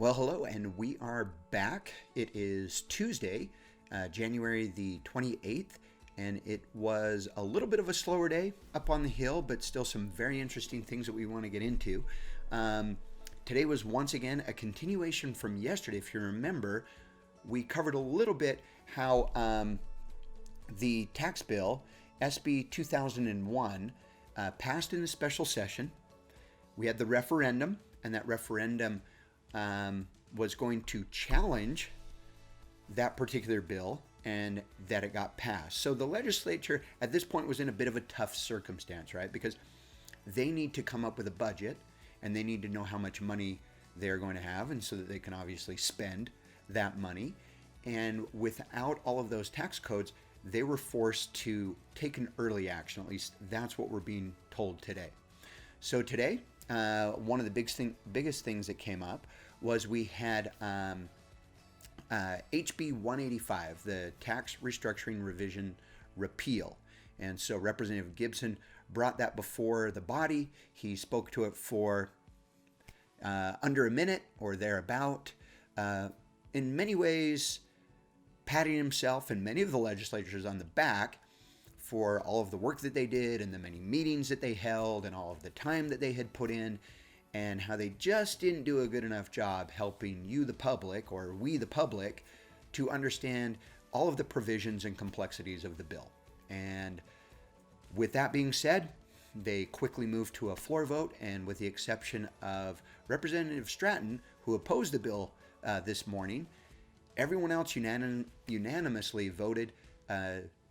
Well, hello, and we are back. It is Tuesday, January the 28th, and it was a little bit of a slower day up on the Hill, but still some very interesting things that we want to get into. Today was once again a continuation from yesterday. If you remember, we covered a little bit how the tax bill, SB 2001, passed in a special session. We had the referendum, and that referendum was going to challenge that particular bill, and that it got passed. So the legislature at this point was in a bit of a tough circumstance, right? Because they need to come up with a budget, and they need to know how much money they're going to have, and so that they can obviously spend that money. And without all of those tax codes, they were forced to take an early action. At least that's what we're being told today. So today, one of the biggest things that came up was we had HB 185, the Tax Restructuring Revision Repeal. And so Representative Gibson brought that before the body. He spoke to it for under a minute or thereabout. In many ways, patting himself and many of the legislators on the back for all of the work that they did and the many meetings that they held and all of the time that they had put in, and how they just didn't do a good enough job helping you, the public, or we, the public, to understand all of the provisions and complexities of the bill. And with that being said, they quickly moved to a floor vote, and with the exception of Representative Stratton, who opposed the bill this morning, everyone else unanimously voted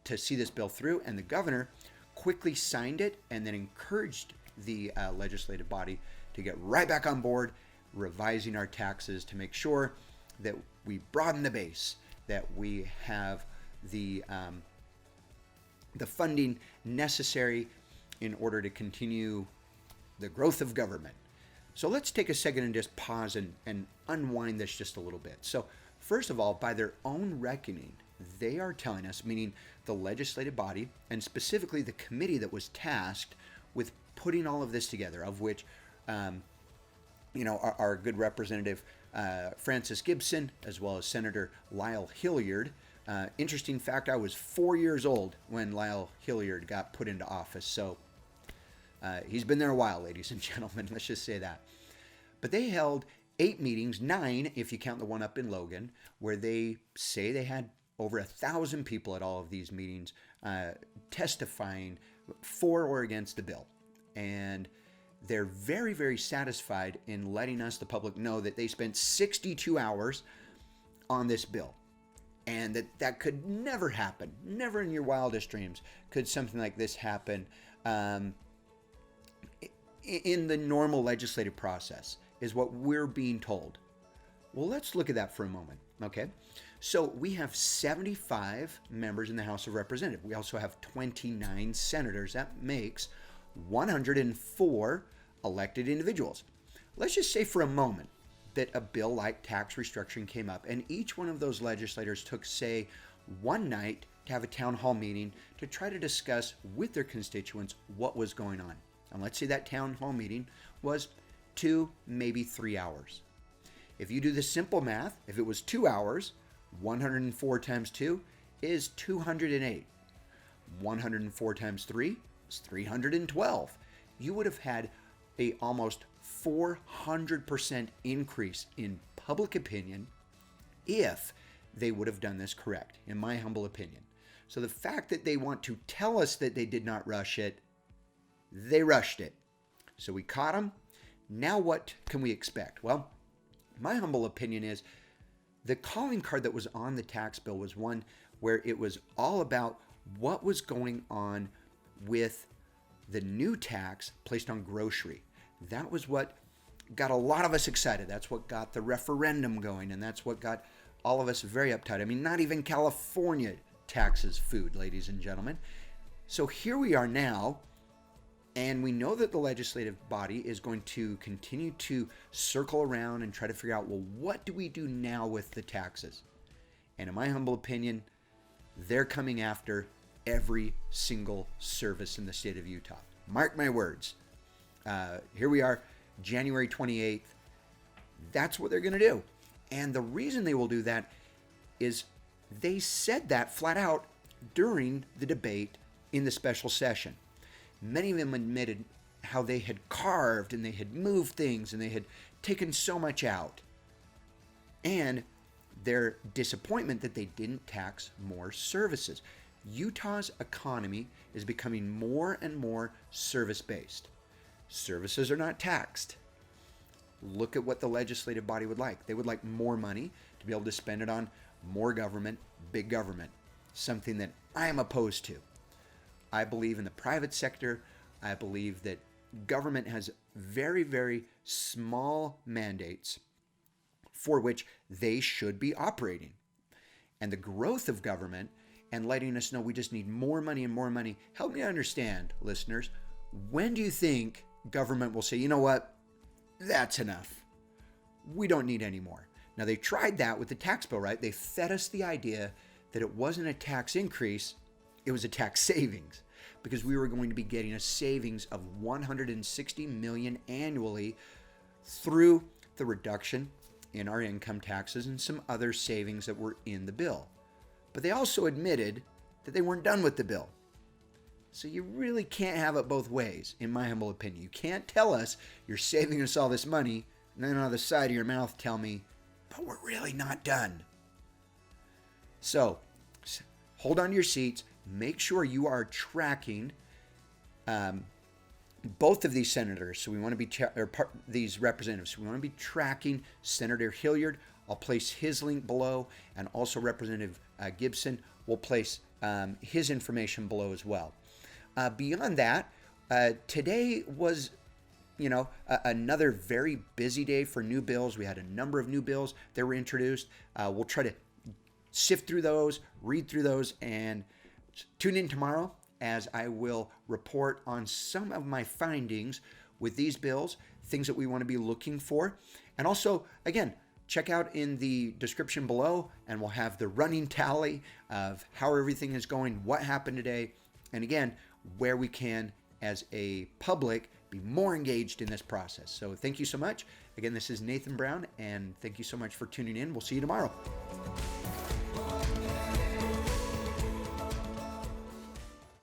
to see this bill through, and the governor quickly signed it and then encouraged the legislative body to get right back on board revising our taxes to make sure that we broaden the base, that we have the funding necessary in order to continue the growth of government. So let's take a second and just pause and unwind this just a little bit. So first of all, by their own reckoning, they are telling us, meaning the legislative body, and specifically the committee that was tasked with putting all of this together, of which, our good representative Francis Gibson, as well as Senator Lyle Hilliard. Interesting fact, I was 4 years old when Lyle Hilliard got put into office, so he's been there a while, ladies and gentlemen, let's just say that. But they held 8 meetings, 9 if you count the one up in Logan, where they say they had over 1,000 people at all of these meetings testifying for or against the bill. And they're very, very satisfied in letting us, the public, know that they spent 62 hours on this bill. And that could never happen. Never in your wildest dreams could something like this happen in the normal legislative process, is what we're being told. Well, let's look at that for a moment, okay? So we have 75 members in the House of Representatives. We also have 29 senators. That makes 104 elected individuals. Let's just say for a moment that a bill like tax restructuring came up, and each one of those legislators took, say, one night to have a town hall meeting to try to discuss with their constituents what was going on. And let's say that town hall meeting was 2, maybe 3 hours. If you do the simple math, if it was 2 hours, 104 times 2 is 208. 104 times 3 is 312. You would have had a almost 400% increase in public opinion if they would have done this correct, in my humble opinion. So the fact that they want to tell us that they did not rush it, they rushed it. So we caught them. Now what can we expect? Well, my humble opinion is the calling card that was on the tax bill was one where it was all about what was going on with the new tax placed on grocery. That was what got a lot of us excited. That's what got the referendum going, and that's what got all of us very uptight. I mean, not even California taxes food, ladies and gentlemen. So here we are now, and we know that the legislative body is going to continue to circle around and try to figure out, well, what do we do now with the taxes? And in my humble opinion, they're coming after every single service in the state of Utah. Mark my words. Here we are, January 28th. That's what they're going to do. And the reason they will do that is they said that flat out during the debate in the special session. Many of them admitted how they had carved and they had moved things and they had taken so much out. And their disappointment that they didn't tax more services. Utah's economy is becoming more and more service-based. Services are not taxed. Look at what the legislative body would like. They would like more money to be able to spend it on more government, big government, something that I am opposed to. I believe in the private sector. I believe that government has very, very small mandates for which they should be operating. And the growth of government and letting us know we just need more money and more money. Help me understand, listeners, when do you think government will say, you know what, that's enough. We don't need any more. Now, they tried that with the tax bill, right? They fed us the idea that it wasn't a tax increase, it was a tax savings, because we were going to be getting a savings of $160 million annually through the reduction in our income taxes and some other savings that were in the bill. But they also admitted that they weren't done with the bill. So you really can't have it both ways, in my humble opinion. You can't tell us you're saving us all this money, and then on the side of your mouth tell me, but we're really not done. So hold on to your seats. Make sure you are tracking both of these senators. So we want to be these representatives. So we want to be tracking Senator Hilliard. I'll place his link below, and also Representative Gibson will place his information below as well. Beyond that, today was, another very busy day for new bills. We had a number of new bills that were introduced. We'll try to sift through those, read through those, and tune in tomorrow as I will report on some of my findings with these bills, things that we want to be looking for. And also, again, check out in the description below, and we'll have the running tally of how everything is going, what happened today, and again, where we can, as a public, be more engaged in this process. So thank you so much. Again, this is Nathan Brown, and thank you so much for tuning in. We'll see you tomorrow.